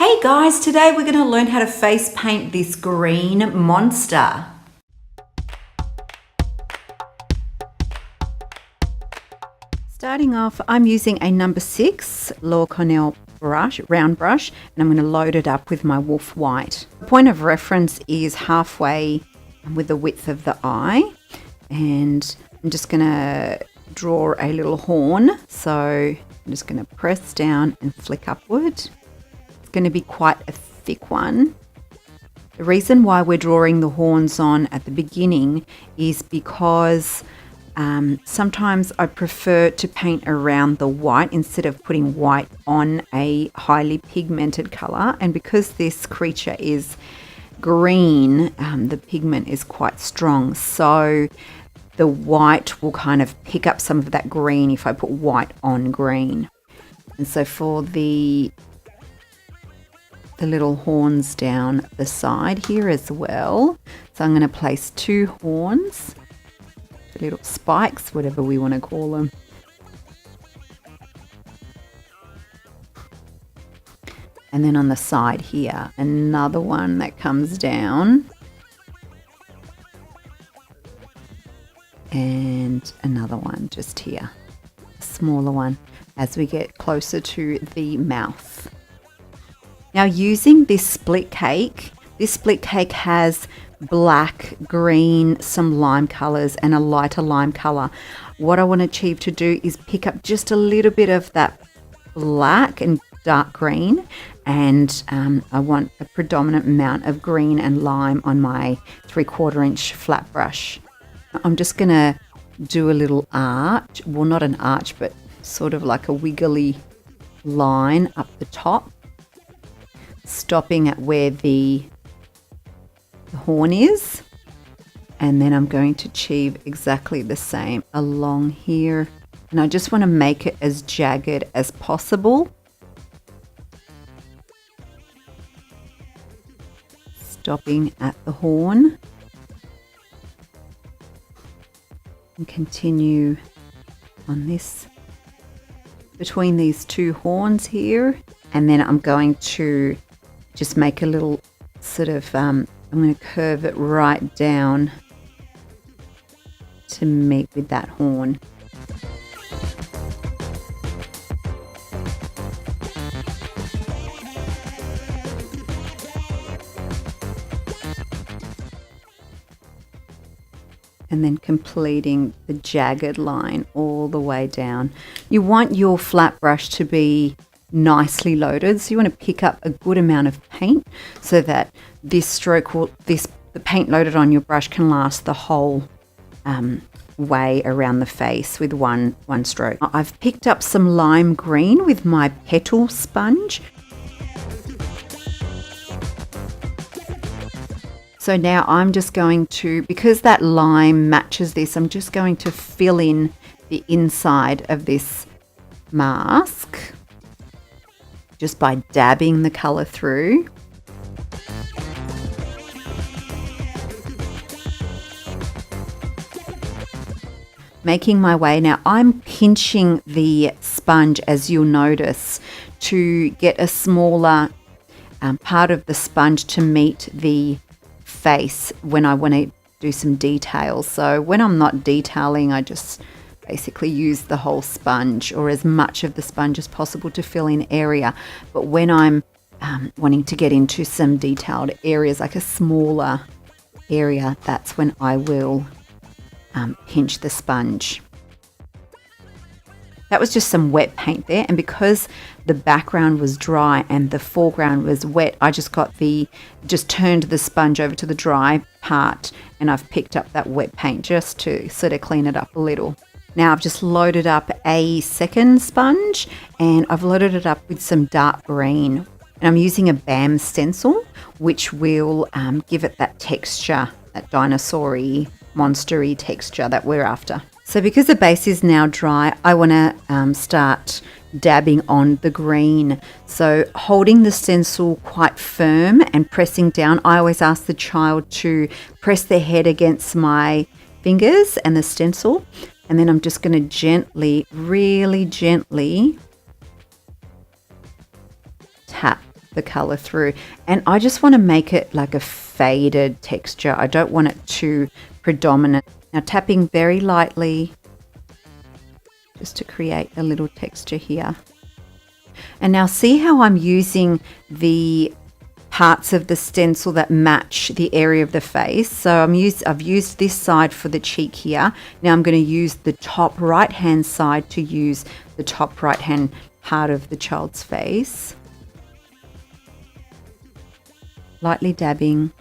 Hey guys, today we're going to learn how to face paint this green monster. Starting off, I'm using a number 6 Lower Cornell brush, round brush, and I'm going to load it up with my Wolf White. The point of reference is halfway with the width of the eye, and I'm just going to draw a little horn. So I'm just going to press down and flick upward. It's going to be quite a thick one. The reason why we're drawing the horns on at the beginning is because sometimes I prefer to paint around the white instead of putting white on a highly pigmented color. And because this creature is green, the pigment is quite strong. So the white will kind of pick up some of that green if I put white on green. And so for the little horns down the side here as well. So I'm going to place 2 horns. Little spikes, whatever we want to call them. And then on the side here, another one that comes down. And another one just here, a smaller one as we get closer to the mouth. Now using this split cake has black, green, some lime colors and a lighter lime color. What I want to achieve to do is pick up just a little bit of that black and dark green, and I want a predominant amount of green and lime on my 3/4 inch flat brush. I'm just going to do a little arch, well not an arch but sort of like a wiggly line up the top, stopping at where the horn is, and then I'm going to achieve exactly the same along here, and I just want to make it as jagged as possible, stopping at the horn, and continue on this between these 2 horns here, and then I'm going to just make a little sort of I'm going to curve it right down to meet with that horn. And then completing the jagged line all the way down. You want your flat brush to be nicely loaded, so you want to pick up a good amount of paint so that this stroke will, the paint loaded on your brush can last the whole way around the face with one stroke. I've picked up some lime green with my petal sponge. So now I'm just going to, because that lime matches this, I'm just going to fill in the inside of this mask just by dabbing the color through. Making my way. Now I'm pinching the sponge, as you'll notice, to get a smaller part of the sponge to meet the face when I want to do some details. So when I'm not detailing, I just basically use the whole sponge or as much of the sponge as possible to fill in area. But when I'm wanting to get into some detailed areas, like a smaller area, that's when I will pinch the sponge. That was just some wet paint there, and because the background was dry and the foreground was wet, I just turned the sponge over to the dry part, and I've picked up that wet paint just to sort of clean it up a little. Now I've just loaded up a second sponge, and I've loaded it up with some dark green, and I'm using a BAM stencil, which will give it that texture, that dinosaur-y, monster-y texture that we're after. So because the base is now dry, I want to start dabbing on the green. So holding the stencil quite firm and pressing down, I always ask the child to press their head against my fingers and the stencil, and then I'm just going to gently, really gently tap the color through. And I just want to make it like a faded texture. I don't want it too predominant. Now tapping very lightly just to create a little texture here. And now see how I'm using the parts of the stencil that match the area of the face. So I've used this side for the cheek here. Now I'm going to use the top right hand side to use the top right hand part of the child's face. Lightly dabbing.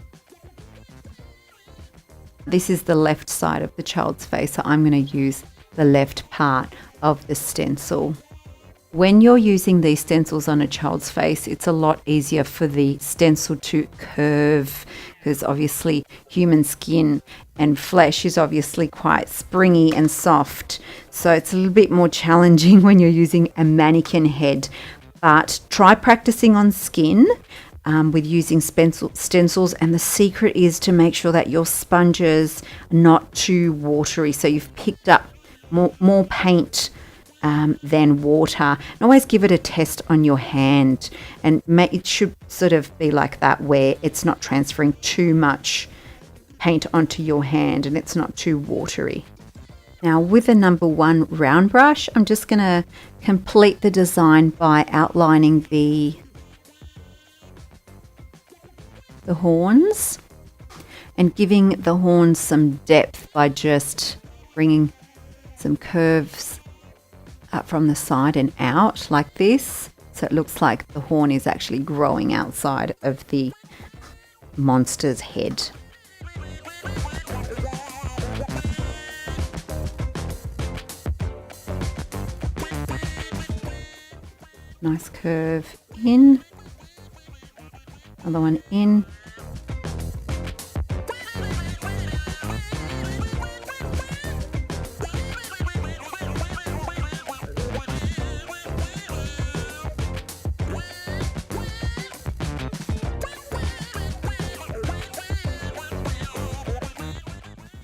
This is the left side of the child's face, so I'm going to use the left part of the stencil. When you're using these stencils on a child's face, it's a lot easier for the stencil to curve, because obviously human skin and flesh is obviously quite springy and soft. So it's a little bit more challenging when you're using a mannequin head. But try practicing on skin with using stencils, and the secret is to make sure that your sponges are not too watery. So you've picked up more paint than water. And always give it a test on your hand, and it should sort of be like that, where it's not transferring too much paint onto your hand and it's not too watery. Now with the number 1 round brush, I'm just going to complete the design by outlining the horns and giving the horns some depth by just bringing some curves up from the side and out like this, so it looks like the horn is actually growing outside of the monster's head. Nice curve in, another one in.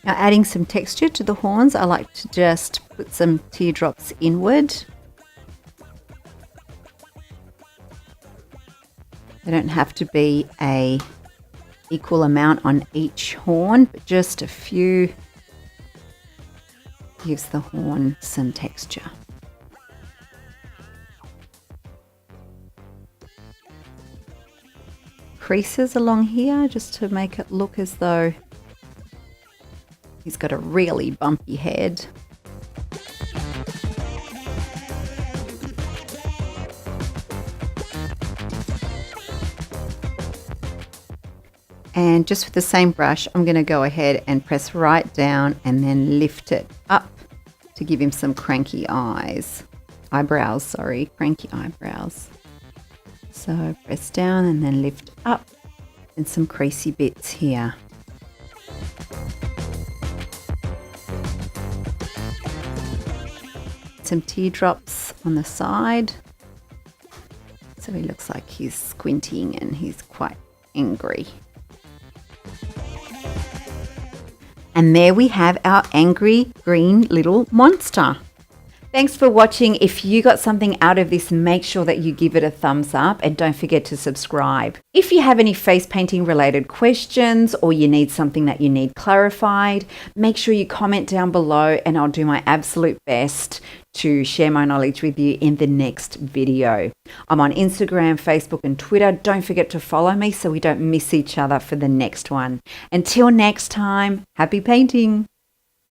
Now adding some texture to the horns, I like to just put some teardrops inward. They don't have to be an equal amount on each horn, but just a few gives the horn some texture. Creases along here just to make it look as though he's got a really bumpy head. And just with the same brush, I'm going to go ahead and press right down and then lift it up to give him some cranky eyebrows, cranky eyebrows. So press down and then lift up, and some creasy bits here. Some teardrops on the side, so he looks like he's squinting and he's quite angry. And there we have our angry green little monster. Thanks for watching. If you got something out of this, make sure that you give it a thumbs up and don't forget to subscribe. If you have any face painting related questions or you need something that you need clarified, make sure you comment down below and I'll do my absolute best to share my knowledge with you in the next video. I'm on Instagram, Facebook and Twitter. Don't forget to follow me so we don't miss each other for the next one. Until next time, happy painting.